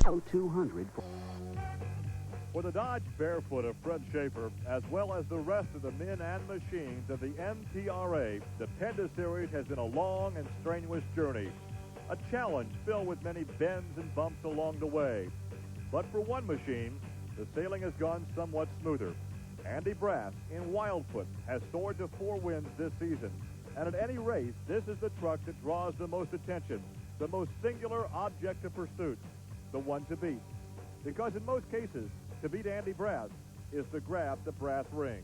200. For the Dodge Barefoot of Fred Schaefer, as well as the rest of the men and machines of the NTRA, the Penda Series has been a long and strenuous journey. A challenge filled with many bends and bumps along the way. But for one machine, the sailing has gone somewhat smoother. Andy Brass in Wildfoot has soared to 4 wins this season. And at any race, this is the truck that draws the most attention, the most singular object of pursuit, the one to beat. Because in most cases, to beat Andy Brass is to grab the brass ring.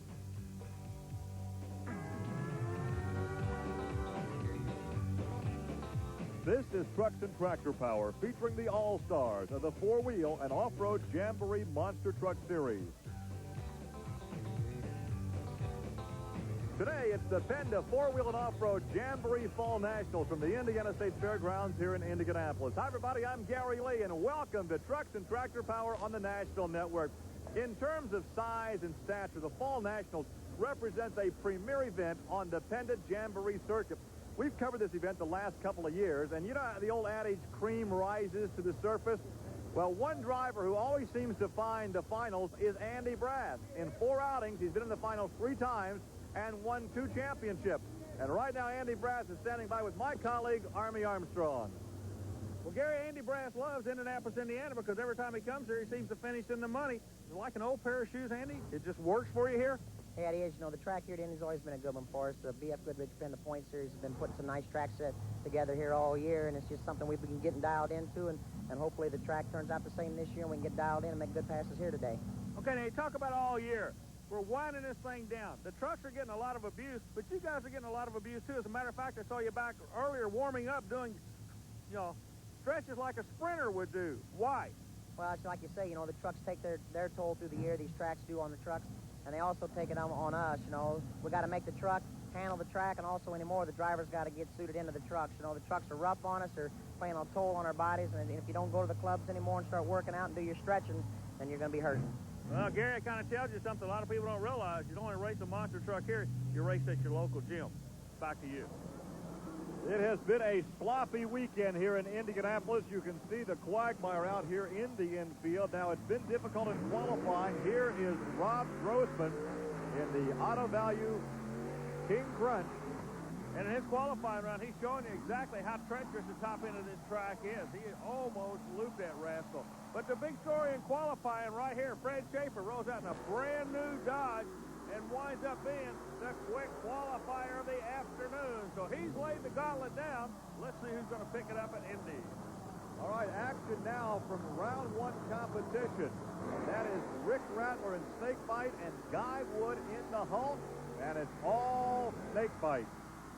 This is Trucks and Tractor Power, featuring the all-stars of the 4-wheel and off-road Jamboree Monster Truck Series. Today, it's the Penda 4-wheel and off-road Jamboree Fall Nationals from the Indiana State Fairgrounds here in Indianapolis. Hi, everybody. I'm Gary Lee, and welcome to Trucks and Tractor Power on the Nashville Network. In terms of size and stature, the Fall Nationals represents a premier event on the Penda Jamboree circuit. We've covered this event the last couple of years, and you know the old adage, cream rises to the surface? Well, one driver who always seems to find the finals is Andy Brass. In 4 outings, he's been in the finals 3 times and won 2 championships. And right now, Andy Brass is standing by with my colleague, Armstrong. Well, Gary, Andy Brass loves Indianapolis, Indiana, because every time he comes here, he seems to finish in the money. Is it like an old pair of shoes, Andy? It just works for you here? Yeah, it is. You know, the track here at Indy's always been a good one for us. The BF Goodrich Penda Points Series has been putting some nice tracks together here all year, and it's just something we've been getting dialed into, and hopefully the track turns out the same this year, and we can get dialed in and make good passes here today. Okay, now you talk about all year. We're winding this thing down. The trucks are getting a lot of abuse, but you guys are getting a lot of abuse, too. As a matter of fact, I saw you back earlier warming up doing, stretches like a sprinter would do. Why? Well, it's like you say, the trucks take their toll through the year. These tracks do on the trucks, and they also take it on us. We got to make the truck handle the track, and also anymore, the drivers got to get suited into the trucks. The trucks are rough on us. They're playing a toll on our bodies, and if you don't go to the clubs anymore and start working out and do your stretching, then you're going to be hurting. Well, Gary, it kind of tells you something a lot of people don't realize. You don't only race a monster truck here, you race at your local gym. Back to you. It has been a sloppy weekend here in Indianapolis. You can see the quagmire out here in the infield. Now, it's been difficult in qualifying. Here is Rob Grossman in the Auto Value King Crunch. And in his qualifying round, he's showing you exactly how treacherous the top end of this track is. He almost looped that rascal. But the big story in qualifying right here, Fred Schaefer rolls out in a brand new Dodge and winds up being the quick qualifier of the afternoon. So he's laid the gauntlet down. Let's see who's going to pick it up at Indy. All right, action now from round 1 competition. That is Rick Rattler in Snakebite and Guy Wood in the Hulk. And it's all Snakebite.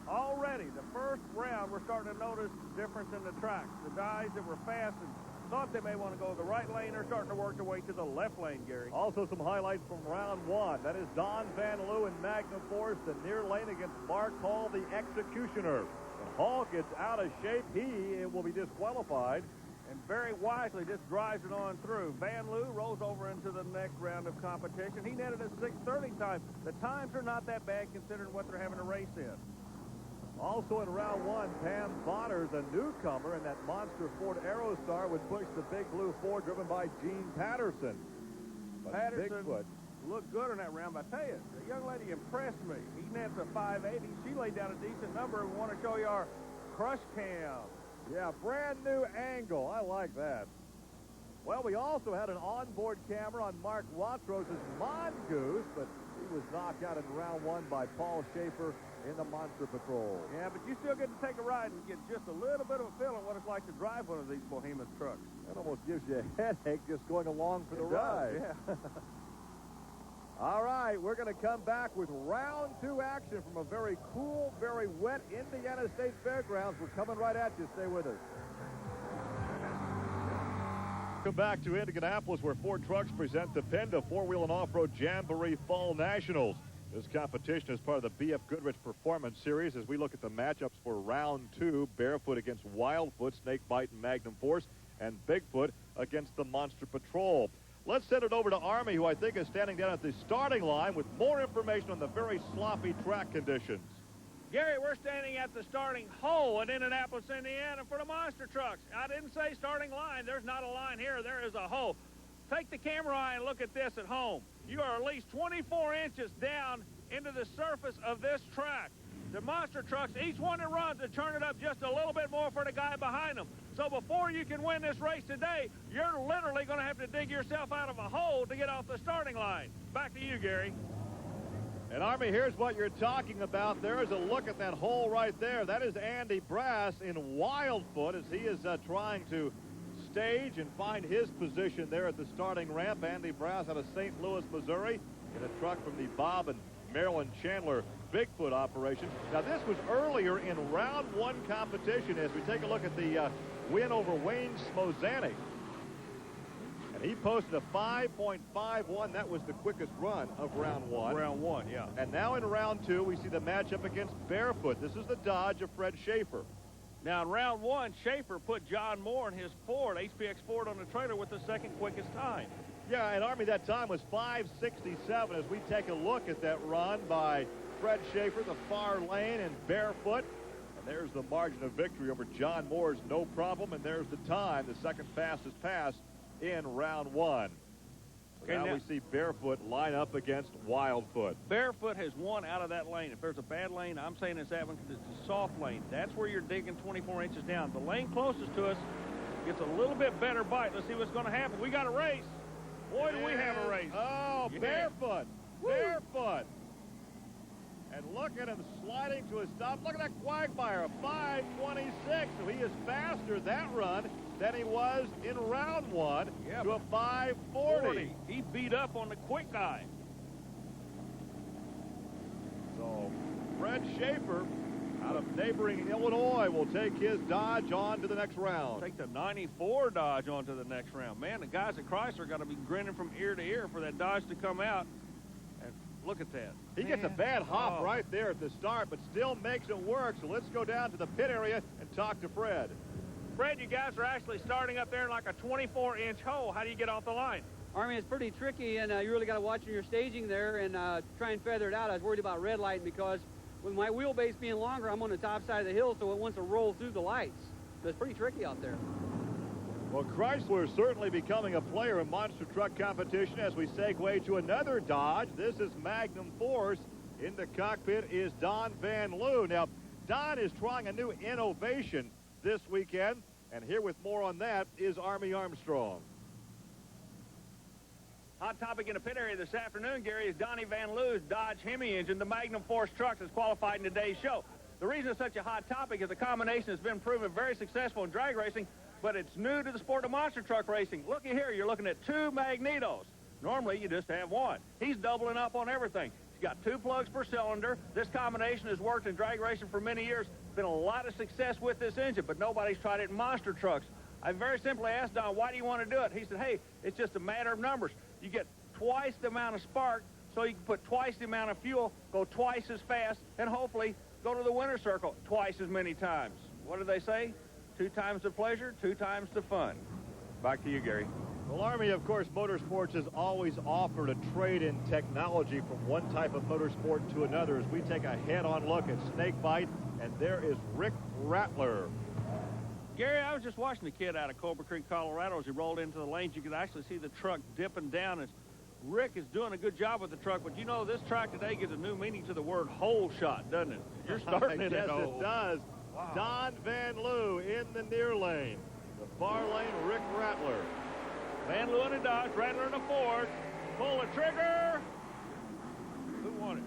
Already, the first round, we're starting to notice difference in the tracks. The guys that were fast and thought they may want to go the right lane are starting to work their way to the left lane, Gary. Also some highlights from round 1. That is Don Van Loo in Magnum Force, the near lane against Mark Hall, the Executioner. When Hall gets out of shape, he will be disqualified. And very wisely just drives it on through. Van Loo rolls over into the next round of competition. He netted a 6:30 time. The times are not that bad considering what they're having to race in. Also in round 1, Pam Bonner's a newcomer, and that monster Ford Aerostar would push the big blue Ford driven by Gene Patterson. But Patterson Bigfoot looked good in that round, but I tell you, the young lady impressed me. He nets a 580. She laid down a decent number, and we want to show you our crush cam. Yeah, brand new angle. I like that. Well, we also had an onboard camera on Mark Watrous' Mongoose, but he was knocked out in round 1 by Paul Schaefer in the Monster Patrol. Yeah, but you still get to take a ride and get just a little bit of a feel of what it's like to drive one of these behemoth trucks. That almost gives you a headache just going along for the ride. Yeah. All right, we're going to come back with round 2 action from a very cool, very wet Indiana State Fairgrounds. We're coming right at you. Stay with us. Come back to Indianapolis, where Ford Trucks present the Penda 4-wheel and off-road Jamboree Fall Nationals. This competition is part of the BF Goodrich Performance Series as we look at the matchups for round 2, Barefoot against Wildfoot, Snakebite and Magnum Force, and Bigfoot against the Monster Patrol. Let's send it over to Army, who I think is standing down at the starting line with more information on the very sloppy track conditions. Gary, we're standing at the starting hole in Indianapolis, Indiana for the monster trucks. I didn't say starting line. There's not a line here. There is a hole. Take the camera eye and look at this at home. You are at least 24 inches down into the surface of this track. The monster trucks, each one that runs, to turn it up just a little bit more for the guy behind them. So before you can win this race today, you're literally going to have to dig yourself out of a hole to get off the starting line. Back to you, Gary. And, Army, here's what you're talking about. There is a look at that hole right there. That is Andy Brass in Wildfoot as he is trying to stage and find his position there at the starting ramp. Andy Brass out of St. Louis, Missouri, in a truck from the Bob and Marilyn Chandler Bigfoot operation. Now, this was earlier in round one competition as we take a look at the win over Wayne Smozanic. And he posted a 5.51. That was the quickest run of round one. Round one, yeah. And now in round two, we see the matchup against Barefoot. This is the Dodge of Fred Schaefer. Now, in round one, Schaefer put John Moore in his Ford, HPX Ford, on the trailer with the second quickest time. Yeah, and Army, that time was 5:67 as we take a look at that run by Fred Schaefer, the far lane, and Barefoot. And there's the margin of victory over John Moore's No Problem, and there's the time, the second fastest pass in round one. Okay, now we see Barefoot line up against Wildfoot. Barefoot has won out of that lane. If there's a bad lane, I'm saying it's that one because it's a soft lane. That's where you're digging 24 inches down. The lane closest to us gets a little bit better bite. Let's see what's going to happen. We got a race. Boy, do we have a race. Oh, yeah. Barefoot. Woo. Barefoot. And look at him sliding to a stop. Look at that quagmire, a 5:26. So he is faster that run than he was in round one to a 5:40. He beat up on the quick guy. So Fred Schaefer out of neighboring Illinois will take his Dodge on to the next round. Take the 94 Dodge on to the next round. Man, the guys at Chrysler got to be grinning from ear to ear for that Dodge to come out. And look at that. He gets a bad hop right there at the start, but still makes it work. So let's go down to the pit area and talk to Fred. Fred, you guys are actually starting up there in like a 24-inch hole. How do you get off the line? Army, it's pretty tricky, and you really got to watch your staging there and try and feather it out. I was worried about red lighting because with my wheelbase being longer, I'm on the top side of the hill, so it wants to roll through the lights. So it's pretty tricky out there. Well, Chrysler is certainly becoming a player in monster truck competition as we segue to another Dodge. This is Magnum Force. In the cockpit is Don Van Loo. Now, Don is trying a new innovation this weekend, and here with more on that is Army Armstrong. Hot topic in the pit area this afternoon, Gary, is Donnie Van Loo's Dodge Hemi engine, the Magnum Force truck that's qualified in today's show. The reason it's such a hot topic is the combination has been proven very successful in drag racing, but it's new to the sport of monster truck racing. Looky here, you're looking at two magnetos. Normally, you just have one. He's doubling up on everything. He's got 2 plugs per cylinder. This combination has worked in drag racing for many years. Been a lot of success with this engine, but nobody's tried it in monster trucks. I very simply asked Don, why do you want to do it? He said, hey, it's just a matter of numbers. You get twice the amount of spark, so you can put twice the amount of fuel, go twice as fast, and hopefully go to the winner's circle twice as many times. What do they say? 2 times the pleasure, 2 times the fun. Back to you, Gary. Well, Army, of course, Motorsports has always offered a trade-in technology from one type of motorsport to another as we take a head-on look at snakebite, and there is Rick Rattler. Gary, I was just watching the kid out of Cobra Creek, Colorado. As he rolled into the lanes, you could actually see the truck dipping down. As Rick is doing a good job with the truck, but you know this track today gives a new meaning to the word hole shot, doesn't it? You're starting it at yes, it does. Wow. Don Van Loo in the near lane. The far lane, Rick Rattler. Van Loo in a Dodge, Rattler in a Ford. Pull the trigger. Who won it?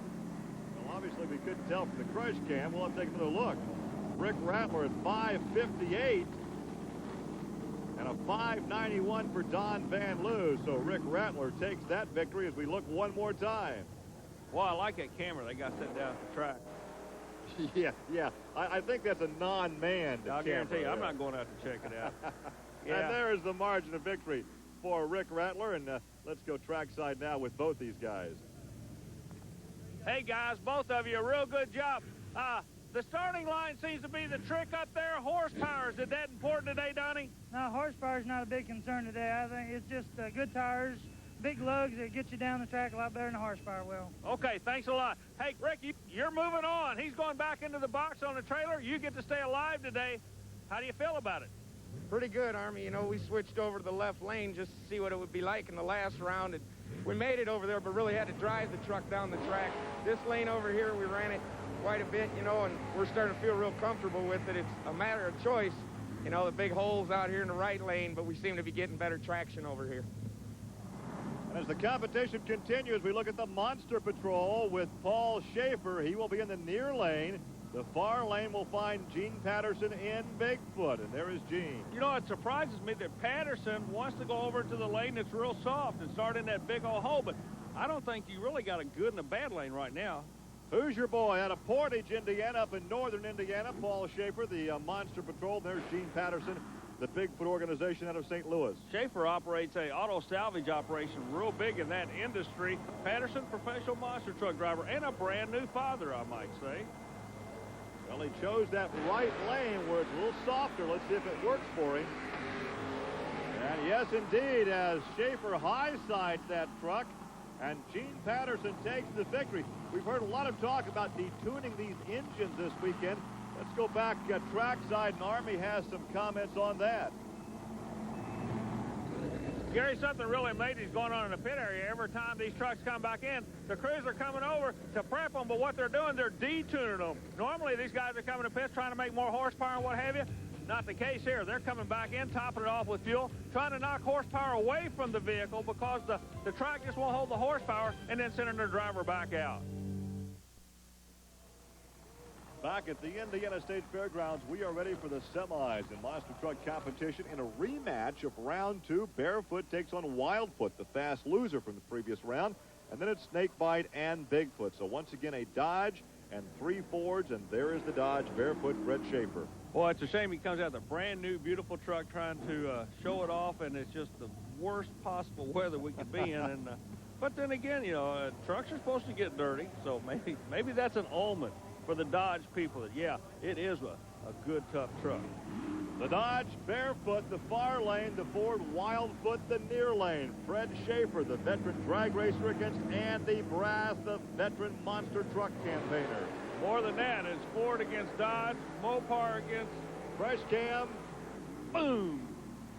Well, obviously we couldn't tell from the crush cam. We'll have to take another look. Rick Rattler at 5:58 and a 5:91 for Don Van Loo. So Rick Rattler takes that victory as we look one more time. Well, I like that camera they got set down at the track. Yeah. I think that's a non-manned camera. I'll guarantee you, I'm not going out to check it out. Yeah. And there is the margin of victory for Rick Rattler. And let's go trackside now with both these guys. Hey, guys, both of you, a real good job. The starting line seems to be the trick up there. Horsepower, is it that important today, Donnie? No, horsepower is not a big concern today. I think it's just good tires, big lugs that get you down the track a lot better than a horsepower will. Okay, thanks a lot. Hey, Rick, you're moving on. He's going back into the box on the trailer. You get to stay alive today. How do you feel about it? Pretty good, Army. You know, we switched over to the left lane just to see what it would be like in the last round. And we made it over there, but really had to drive the truck down the track. This lane over here, we ran it quite a bit, you know, and we're starting to feel real comfortable with it. It's a matter of choice. You know, the big holes out here in the right lane, but we seem to be getting better traction over here. And as the competition continues, we look at the Monster Patrol with Paul Schaefer. He will be in the near lane. The far lane will find Gene Patterson in Bigfoot, and there is Gene. You know, it surprises me that Patterson wants to go over to the lane that's real soft and start in that big old hole, but I don't think you really got a good and a bad lane right now. Who's your boy out of Portage, Indiana, up in northern Indiana? Paul Schaefer, the Monster Patrol. There's Gene Patterson, the Bigfoot organization out of St. Louis. Schaefer operates a auto salvage operation real big in that industry. Patterson, professional monster truck driver, and a brand new father, I might say. Well, he chose that right lane where it's a little softer. Let's see if it works for him. And yes, indeed, as Schaefer high-sides that truck, and Gene Patterson takes the victory. We've heard a lot of talk about detuning these engines this weekend. Let's go back trackside, and Army has some comments on that. Gary, something really amazing is going on in the pit area. Every time these trucks come back in, the crews are coming over to prep them, but what they're doing, they're detuning them. Normally, these guys are coming to pits trying to make more horsepower and what have you. Not the case here. They're coming back in, topping it off with fuel, trying to knock horsepower away from the vehicle because the track just won't hold the horsepower, and then sending their driver back out. Back at the Indiana State Fairgrounds, we are ready for the semis in monster truck competition in a rematch of round 2. Barefoot takes on Wildfoot, the fast loser from the previous round, and then it's Snakebite and Bigfoot. So once again, a Dodge and 3 Fords, and there is the Dodge Barefoot Fred Schaefer. Boy, it's a shame he comes out with a brand new, beautiful truck trying to show it off, and it's just the worst possible weather we could be in. And but then again, you know, trucks are supposed to get dirty, so maybe that's an omen for the Dodge people that, yeah, it is a good, tough truck. The Dodge Barefoot, the far lane, the Ford Wildfoot, the near lane. Fred Schaefer, the veteran drag racer, against Andy Brass, the veteran monster truck campaigner. More than that, it's Ford against Dodge, Mopar against Fresh Cam. Boom!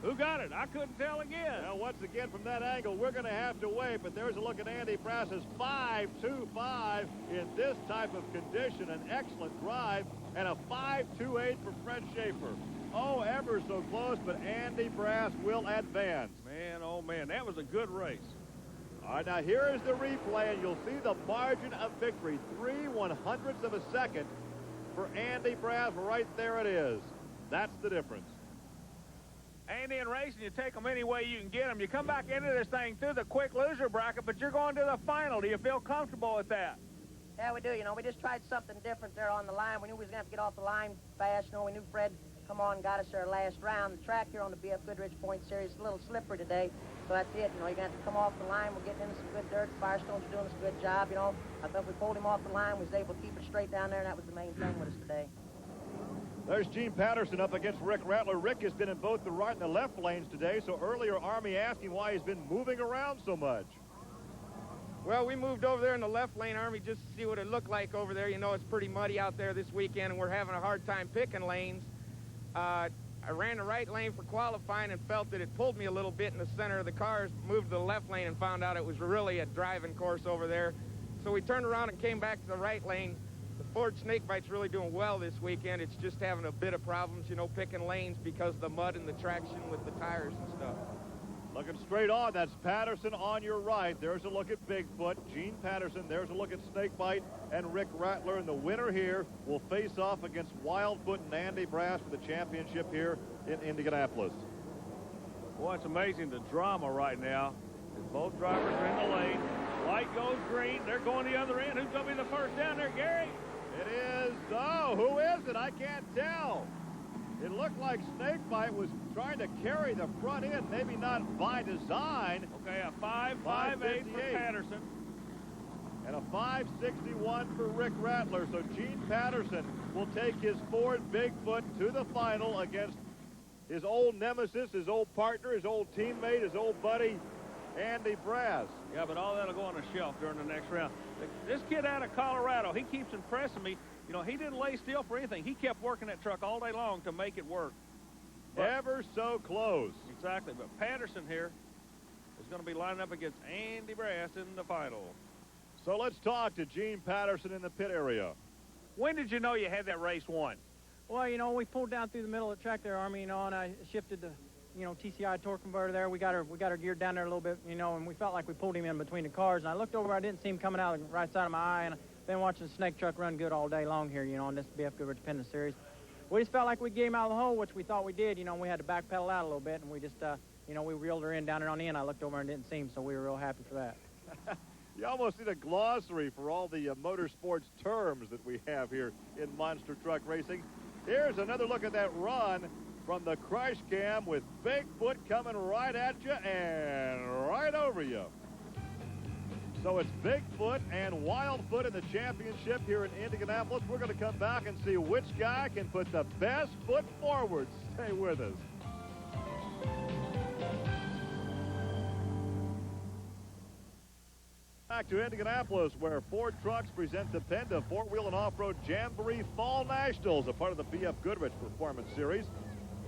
Who got it? I couldn't tell again. Now, once again, from that angle, we're going to have to wait, but there's a look at Andy Brass's 5.25 in this type of condition. An excellent drive, and a 5.28 for Fred Schaefer. Oh, ever so close, but Andy Brass will advance. Man, oh, man, that was a good race. All right, now here is the replay, and you'll see the margin of victory. 3/100ths of a second for Andy Brass. Right there it is. That's the difference. Andy, in racing, you take them any way you can get them. You come back into this thing through the quick loser bracket, but you're going to the final. Do you feel comfortable with that? Yeah, we do. You know, we just tried something different there on the line. We knew we was going to have to get off the line fast. You know, we knew Fred come on and got us there last round. The track here on the BF Goodrich Points Series is a little slippery today, so that's it. You know, you're going to have to come off the line. We're getting into some good dirt. Firestone's doing us a good job, you know. I thought we pulled him off the line. We was able to keep it straight down there, and that was the main thing with us today. There's Gene Patterson up against Rick Rattler. Rick has been in both the right and the left lanes today, so earlier Army asked him why he's been moving around so much. Well, we moved over there in the left lane, Army, just to see what it looked like over there. You know, it's pretty muddy out there this weekend, and we're having a hard time picking lanes. I ran the right lane for qualifying and felt that it pulled me a little bit in the center of the cars, moved to the left lane and found out it was really a driving course over there. So we turned around and came back to the right lane. The Ford Snakebite's really doing well this weekend. It's just having a bit of problems, you know, picking lanes because of the mud and the traction with the tires and stuff. Looking straight on, that's Patterson on your right. There's a look at Bigfoot, Gene Patterson. There's a look at Snakebite and Rick Rattler. And the winner here will face off against Wildfoot and Andy Brass for the championship here in Indianapolis. Boy, it's amazing the drama right now. As both drivers are in the lane. Light goes green. They're going the other end. Who's going to be the first down there, Gary? It is, oh, who is it? I can't tell. It looked like Snakebite was trying to carry the front end, maybe not by design. Okay, a 5.58 for Patterson. And a 5.61 for Rick Rattler. So Gene Patterson will take his Ford Bigfoot to the final against his old nemesis, his old partner, his old teammate, his old buddy, Andy Brass. Yeah, but all that'll go on the shelf during the next round. This kid out of Colorado, he keeps impressing me. You know, he didn't lay still for anything. He kept working that truck all day long to make it work. But, ever so close. Exactly, but Patterson here is going to be lining up against Andy Brass in the final. So let's talk to Gene Patterson in the pit area. When did you know you had that race won? Well, you know, we pulled down through the middle of the track there, Army, you know, and I shifted the, you know, TCI torque converter there. We got her geared down there a little bit, you know, and we felt like we pulled him in between the cars. And I looked over, I didn't see him coming out of the right side of my eye, and I've been watching the snake truck run good all day long here, you know, on this BF Goodrich Penda Series. We just felt like we gave him out of the hole, which we thought we did, you know, and we had to backpedal out a little bit, and we just, you know, we reeled her in down there on the end. I looked over and didn't see him, so we were real happy for that. You almost need a glossary for all the motorsports terms that we have here in monster truck racing. Here's another look at that run from the crash cam with Bigfoot coming right at you and right over you. So it's Bigfoot and Wildfoot in the championship here in Indianapolis. We're going to come back and see which guy can put the best foot forward. Stay with us. Back to Indianapolis, where Ford Trucks present the Penda Four-Wheel and Off-Road Jamboree Fall Nationals, a part of the BF Goodrich Performance Series.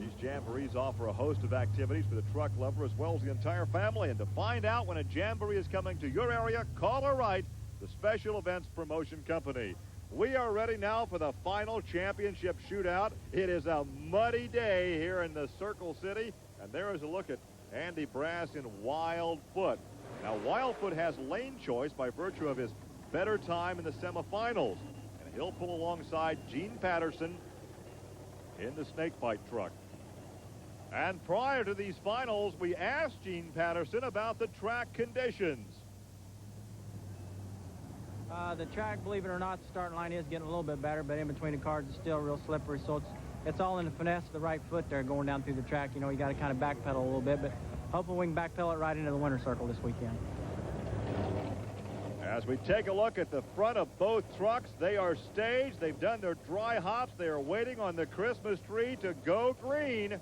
These jamborees offer a host of activities for the truck lover as well as the entire family. And to find out when a jamboree is coming to your area, call or write the Special Events Promotion Company. We are ready now for the final championship shootout. It is a muddy day here in the Circle City, and there is a look at Andy Brass in Wildfoot. Now, Wildfoot has lane choice by virtue of his better time in the semifinals, and he'll pull alongside Gene Patterson in the snakebite truck. And prior to these finals, we asked Gene Patterson about the track conditions. The track, believe it or not, the starting line is getting a little bit better, but in between the cars it's still real slippery, so it's all in the finesse of the right foot there going down through the track. You know, you got to kind of backpedal a little bit, but hopefully we can backpedal it right into the winner's circle this weekend. As we take a look at the front of both trucks, they are staged. They've done their dry hops. They are waiting on the Christmas tree to go green.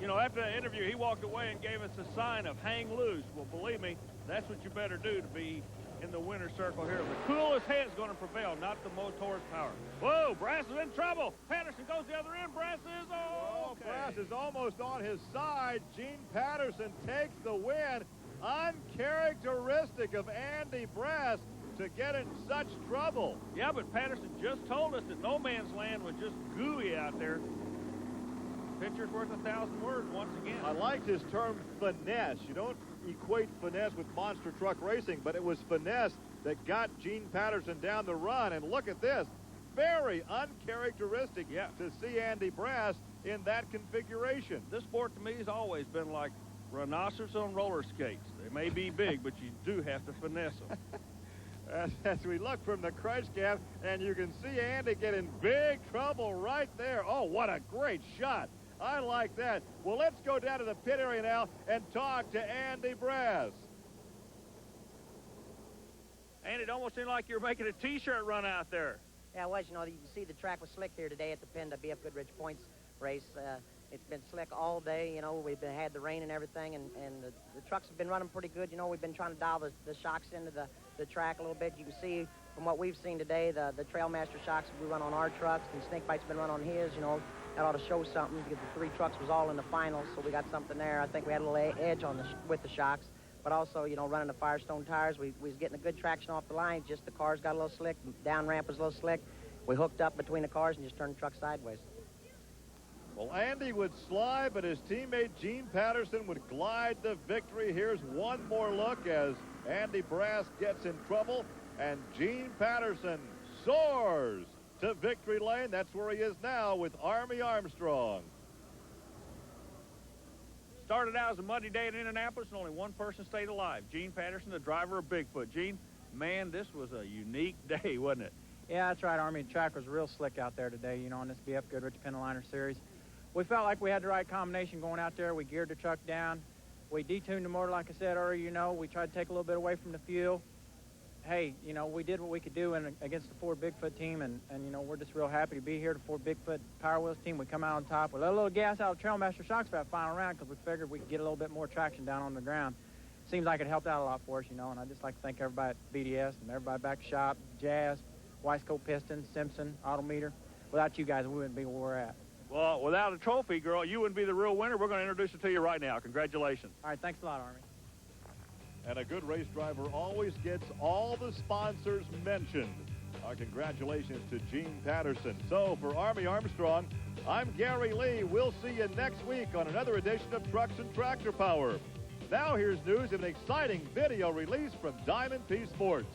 You know, after the interview, he walked away and gave us a sign of hang loose. Well, believe me, that's what you better do to be in the winner's circle here. The coolest head's going to prevail, not the most horsepower. Whoa, Brass is in trouble. Patterson goes the other end. Brass is okay. Brass is almost on his side. Gene Patterson takes the win. Uncharacteristic of Andy Brass to get in such trouble. Yeah, but Patterson just told us that no man's land was just gooey out there. Picture's worth 1,000 words once again. I liked his term finesse. You don't equate finesse with monster truck racing, but it was finesse that got Gene Patterson down the run. And look at this. Very uncharacteristic to see Andy Brass in that configuration. This sport to me has always been like rhinoceros on roller skates. They may be big, but you do have to finesse them. As we look from the crash cam, and you can see Andy get in big trouble right there. Oh, what a great shot. I like that. Well, let's go down to the pit area now and talk to Andy Brass. And it almost seemed like you were making a T-shirt run out there. Yeah, it was. You know, you can see the track was slick here today at the Penda BF Goodrich Points race. It's been slick all day. You know, we've had the rain and everything, and the trucks have been running pretty good. You know, we've been trying to dial the shocks into the track a little bit. You can see from what we've seen today, the Trailmaster shocks we run on our trucks, and Snakebite's been run on his. You know, that ought to show something because the three trucks was all in the finals, so we got something there. I think we had a little edge on with the shocks, but also, you know, running the Firestone tires, we was getting a good traction off the line. Just the cars got a little slick, down ramp was a little slick. We hooked up between the cars and just turned the truck sideways. Well, Andy would slide, but his teammate Gene Patterson would glide the victory. Here's one more look as Andy Brass gets in trouble, and Gene Patterson soars to victory lane. That's where he is now with Army Armstrong. Started out as a muddy day in Indianapolis, and only one person stayed alive. Gene Patterson, the driver of Bigfoot. Gene, man, this was a unique day, wasn't it? Yeah, that's right, Army. The track was real slick out there today, you know, on this BF Goodrich Pendaliner Series. We felt like we had the right combination going out there. We geared the truck down. We detuned the motor, like I said earlier, you know. We tried to take a little bit away from the fuel. Hey, you know, we did what we could do against the Ford Bigfoot team, and, you know, we're just real happy to be here. The Ford Bigfoot Power Wheels team, we come out on top. We let a little gas out of Trailmaster shocks for that final round because we figured we could get a little bit more traction down on the ground. seems like it helped out a lot for us, you know, and I'd just like to thank everybody at BDS and everybody back at shop, Jazz, Weisco Pistons, Simpson, Autometer. Without you guys, we wouldn't be where we're at. Well, without a trophy, girl, you wouldn't be the real winner. We're going to introduce it to you right now. Congratulations. All right, thanks a lot, Army. And a good race driver always gets all the sponsors mentioned. Our congratulations to Gene Patterson. So for Army Armstrong, I'm Gary Lee. We'll see you next week on another edition of Trucks and Tractor Power. Now here's news of an exciting video release from Diamond P Sports.